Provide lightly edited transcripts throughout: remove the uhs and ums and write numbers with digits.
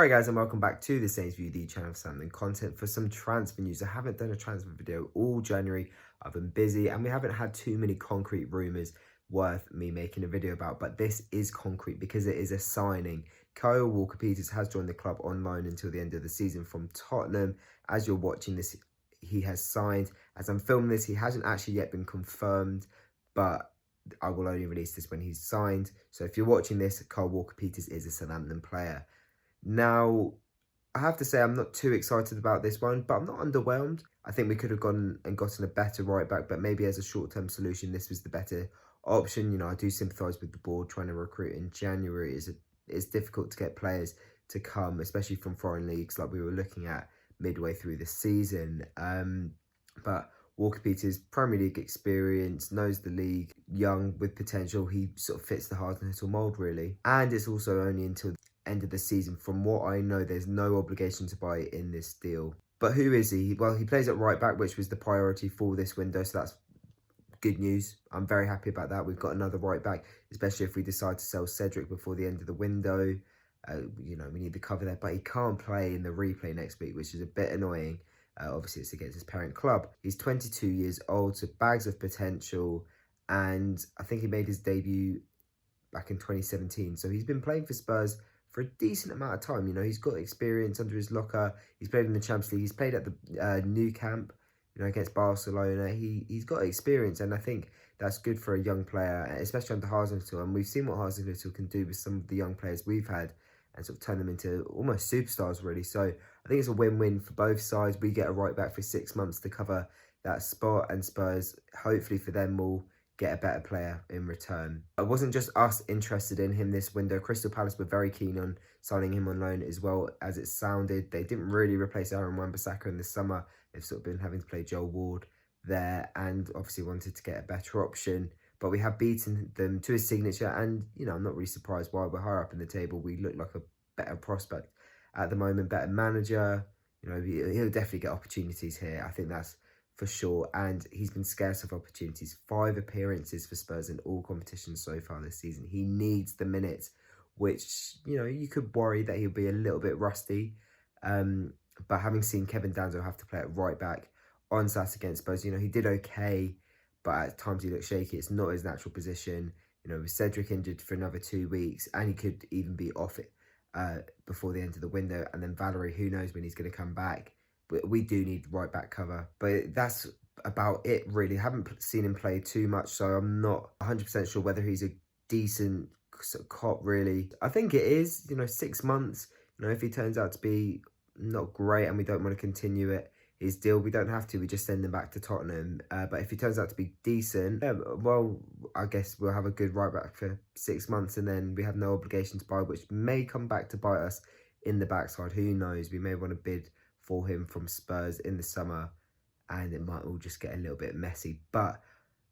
Hi guys, and welcome back to the Saints View D channel for something content for some transfer news. I haven't done a transfer video all January. I've been busy and we haven't had too many concrete rumours worth me making a video about, but this is concrete because it is a signing. Kyle Walker-Peters has joined the club on loan until the end of the season from Tottenham. As you're watching this, he has signed. As I'm filming this, he hasn't actually yet been confirmed, but I will only release this when he's signed. So if you're watching this, Kyle Walker-Peters is a Southampton player. Now, I have to say I'm not too excited about this one, but I'm not underwhelmed. I think we could have gone and gotten a better right back, but maybe as a short-term solution, this was the better option. You know, I do sympathise with the board trying to recruit in January. It's difficult to get players to come, especially from foreign leagues like we were looking at midway through the season. But Walker-Peters, Premier League experience, knows the league, young with potential. He sort of fits the hard and little mould, really. And it's also only until end of the season. From what I know, there's no obligation to buy in this deal. But who is he? Well, he plays at right back, which was the priority for this window, so that's good news. I'm very happy about that. We've got another right back, especially if we decide to sell Cedric before the end of the window. You know, we need to cover that, but he can't play in the replay next week, which is a bit annoying. Obviously, it's against his parent club. He's 22 years old, so bags of potential, and I think he made his debut back in 2017. So he's been playing for Spurs for a decent amount of time. You know, he's got experience under his locker. He's played in the Champions League. He's played at the new camp, you know, against Barcelona. He's got experience, and I think that's good for a young player, especially under Hasenhüttl. And we've seen what Hasenhüttl can do with some of the young players we've had and sort of turn them into almost superstars, really. So I think it's a win-win for both sides. We get a right back for 6 months to cover that spot, and Spurs, hopefully for them, will get a better player in return. It wasn't just us interested in him this window. Crystal Palace were very keen on signing him on loan as well, as it sounded. They didn't really replace Aaron Wan-Bissaka in the summer. They've sort of been having to play Joel Ward there and obviously wanted to get a better option. But we have beaten them to his signature, and, you know, I'm not really surprised why. We're higher up in the table. We look like a better prospect at the moment, better manager. You know, he'll definitely get opportunities here. I think that's for sure, and he's been scarce of opportunities. 5 appearances for Spurs in all competitions so far this season. He needs the minutes, which, you know, you could worry that he'll be a little bit rusty. But having seen Kevin Danso have to play at right back on Saturday against Spurs, you know, he did okay, but at times he looked shaky. It's not his natural position. You know, with Cedric injured for another 2 weeks, and he could even be off it before the end of the window. And then Valerie, who knows when he's going to come back. But we do need right back cover. But that's about it, really. Haven't seen him play too much, so I'm not 100% sure whether he's a decent sort of cop, really. I think it is, you know, 6 months. You know, if he turns out to be not great and we don't want to continue his deal, we don't have to. We just send him back to Tottenham. But if he turns out to be decent, well, I guess we'll have a good right back for 6 months, and then we have no obligation to buy, which may come back to bite us in the backside. Who knows? We may want to bid for him from Spurs in the summer, and it might all just get a little bit messy, but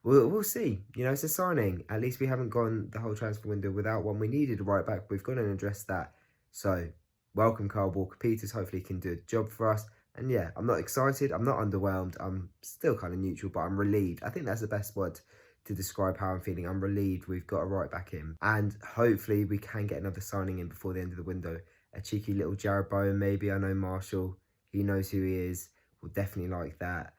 we'll see. You know, it's a signing. At least we haven't gone the whole transfer window without one. We needed a right back. We've gone and addressed that. So welcome Kyle Walker-Peters. Hopefully he can do a job for us. And yeah, I'm not excited. I'm not underwhelmed. I'm still kind of neutral, but I'm relieved. I think that's the best word to describe how I'm feeling. I'm relieved we've got a right back in, and hopefully we can get another signing in before the end of the window. A cheeky little Jared Bowen, maybe. I know Marshall, he knows who he is. We'll definitely like that.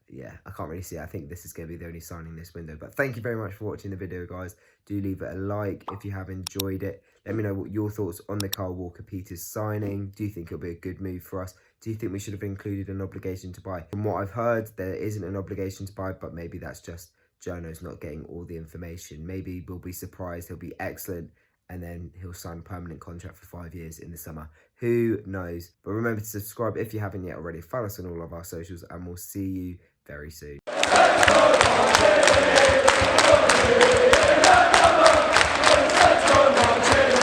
Yeah, I can't really see it. I think this is going to be the only signing this window. But thank you very much for watching the video, guys. Do leave it a like if you have enjoyed it. Let me know what your thoughts on the Kyle Walker-Peters signing. Do you think it'll be a good move for us? Do you think we should have included an obligation to buy? From what I've heard, there isn't an obligation to buy, but maybe that's just Jono's not getting all the information. Maybe we'll be surprised. He'll be excellent, and then he'll sign a permanent contract for 5 years in the summer. Who knows? But remember to subscribe if you haven't yet already. Follow us on all of our socials, and we'll see you very soon.